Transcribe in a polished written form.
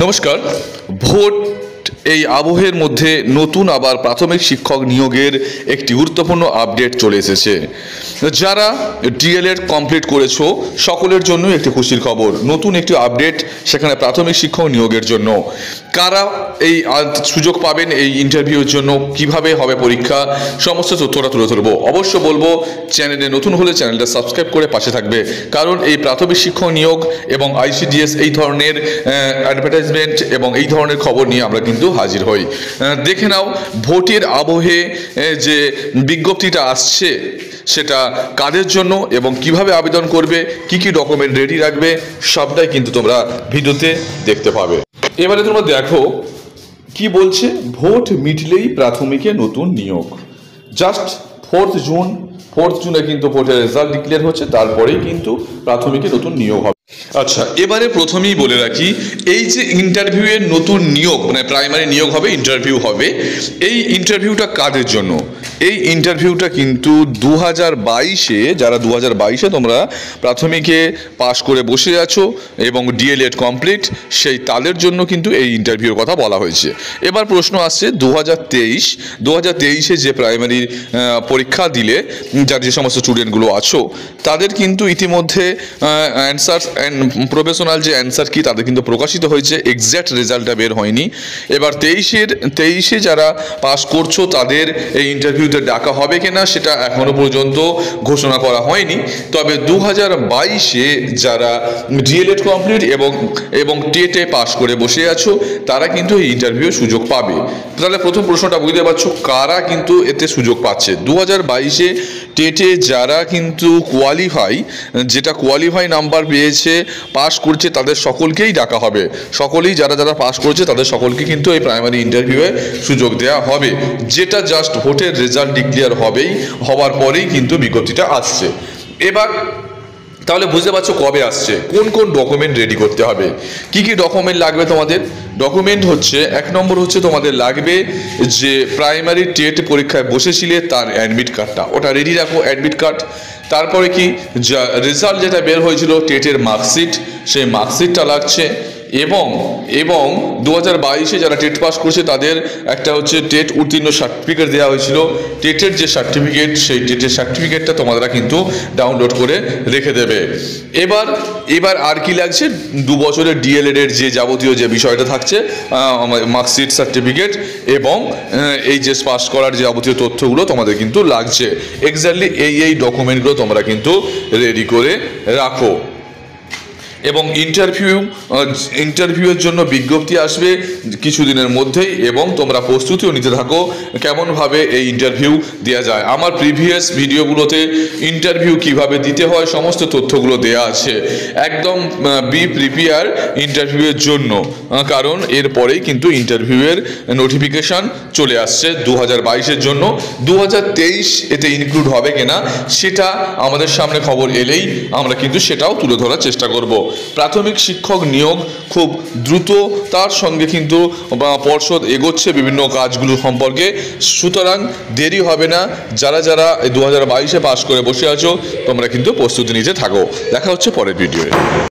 নমস্কার। ভোট এই আবহের মধ্যে নতুন আবার প্রাথমিক শিক্ষক নিয়োগের একটি গুরুত্বপূর্ণ আপডেট চলে এসেছে। যারা ডিএলএড কমপ্লিট করেছো সকলের জন্য একটি খুশির খবর, নতুন একটি আপডেট সেখানে প্রাথমিক শিক্ষক নিয়োগের জন্য। কারা এই সুযোগ পাবেন এই ইন্টারভিউর জন্য, কিভাবে হবে পরীক্ষা, সমস্ত তথ্যটা তুলে ধরবো। অবশ্য বলবো চ্যানেলে নতুন হলে চ্যানেলটা সাবস্ক্রাইব করে পাশে থাকবে, কারণ এই প্রাথমিক শিক্ষক নিয়োগ এবং আইসিডিএস এই ধরনের অ্যাডভার্টাইজমেন্ট এবং এই ধরনের খবর নিয়ে আমরা কিন্তু হাজির হই। দেখে নাও ভোটের আবহে যে বিজ্ঞপ্তিটা আসছে সেটা কাদের জন্য এবং কিভাবে আবেদন করবে, কি কি ডকুমেন্ট রেডি রাখবে, সবটাই কিন্তু তোমরা ভিডিওতে দেখতে পাবে। এবারে তোমরা দেখো কি বলছে। ভোট মিটলেই প্রাথমিকে নতুন নিয়োগ। জাস্ট 4 জুনে কিন্তু ভোটের রেজাল্ট ডিক্লেয়ার হচ্ছে, তারপরেই কিন্তু প্রাথমিকে নতুন নিয়োগ হবে। আচ্ছা, এবারে প্রথমেই বলে রাখি, এই যে ইন্টারভিউয়ের নতুন নিয়োগ মানে প্রাইমারি নিয়োগ হবে, ইন্টারভিউ হবে, এই ইন্টারভিউটা কাদের জন্য? এই ইন্টারভিউটা কিন্তু 2022-এ যারা 2022-এ তোমরা প্রাথমিকে পাশ করে বসে আছো এবং ডিএলএড কমপ্লিট, সেই তাদের জন্য কিন্তু এই ইন্টারভিউর কথা বলা হয়েছে। এবার প্রশ্ন আসছে 2023-এ যে প্রাইমারি পরীক্ষা দিলে যার যে সমস্ত স্টুডেন্টগুলো আছো তাদের কিন্তু ইতিমধ্যে অ্যান্সার অ্যান্ড প্রফেশনাল যে অ্যান্সার কি তাদের কিন্তু প্রকাশিত হয়েছে, এক্স্যাক্ট রেজাল্টটা বের হয়নি। এবার 23-এ যারা পাস করছো তাদের এই ইন্টারভিউতে ডাকা হবে কিনা সেটা এখনো পর্যন্ত ঘোষণা করা হয়নি। তবে 2022-এ যারা ডিএলএড কমপ্লিট এবং টেটে পাস করে বসে আছো তারা কিন্তু এই ইন্টারভিউ সুযোগ পাবে। তাহলে প্রথম প্রশ্নটা বুঝতে পারছো কারা কিন্তু এতে সুযোগ পাচ্ছে। 2022-এ টেটে যারা কিন্তু কোয়ালিফাই নাম্বার পেয়েছে, পাস করছে, তাদের সকলকেই ডাকা হবে। সকলেই যারা পাস করছে তাদের সকলকে কিন্তু এই প্রাইমারি ইন্টারভিউয়ে সুযোগ দেওয়া হবে, যেটা জাস্ট ভোটের রেজাল্ট ডিক্লেয়ার হওয়ার পরেই কিন্তু বিজ্ঞপ্তিটা আসছে। এবার তাহলে বুঝতে পারছো কবে আসছে, কোন কোন ডকুমেন্ট রেডি করতে হবে, কি কি ডকুমেন্ট লাগবে তোমাদের। ডকুমেন্ট হচ্ছে, 1 নম্বর হচ্ছে তোমাদের লাগবে যে প্রাইমারি টেট পরীক্ষায় বসেছিলে তার অ্যাডমিট কার্ডটা, ওটা রেডি রাখো, অ্যাডমিট কার্ড। তারপরে কি রেজাল্ট যেটা বের হয়েছিল টেটের মার্কশিট, সেই মার্কশিটটা লাগছে। এবং 2022-এ যারা টেট পাস করছে তাদের একটা হচ্ছে টেট উত্তীর্ণ সার্টিফিকেট দেওয়া হয়েছিল, টেটের যে সার্টিফিকেট সেই টেটের সার্টিফিকেটটা তোমরা কিন্তু ডাউনলোড করে রেখে দেবে। এবার আর কি লাগছে, 2 বছরের ডিএলএড-এর যে যাবতীয় যে বিষয়টা থাকছে, মার্কশিট, সার্টিফিকেট এবং এই যে পাস করার যে যাবতীয় তথ্যগুলো তোমাদের কিন্তু লাগছে। এক্স্যাক্টলি এই ডকুমেন্টগুলো তোমরা কিন্তু রেডি করে রাখো। এবং ইন্টারভিউয়ের জন্য বিজ্ঞপ্তি আসবে কিছুদিনের মধ্যেই, এবং তোমরা প্রস্তুতিও নিতে থাকো কেমনভাবে এই ইন্টারভিউ দেওয়া যায়। আমার প্রিভিয়াস ভিডিওগুলোতে ইন্টারভিউ কিভাবে দিতে হয় সমস্ত তথ্যগুলো দেওয়া আছে। একদম বি প্রিপেয়ার ইন্টারভিউয়ের জন্য, কারণ এরপরেই কিন্তু ইন্টারভিউয়ের নোটিফিকেশান চলে আসছে 2022-এর জন্য। 2023 এতে ইনক্লুড হবে কিনা সেটা আমাদের সামনে খবর এলেই আমরা কিন্তু সেটাও তুলে ধরার চেষ্টা করব। প্রাথমিক শিক্ষক নিয়োগ খুব দ্রুততার সঙ্গে কিন্তু পর্ষদ এগোচ্ছে বিভিন্ন কাজগুলো সম্পর্কে, সুতরাং দেরি হবে না। যারা 2022-এ পাস করে বসে আছো তোমরা কিন্তু প্রস্তুতি নিতে থাকো। দেখা হচ্ছে পরের ভিডিওয়ে।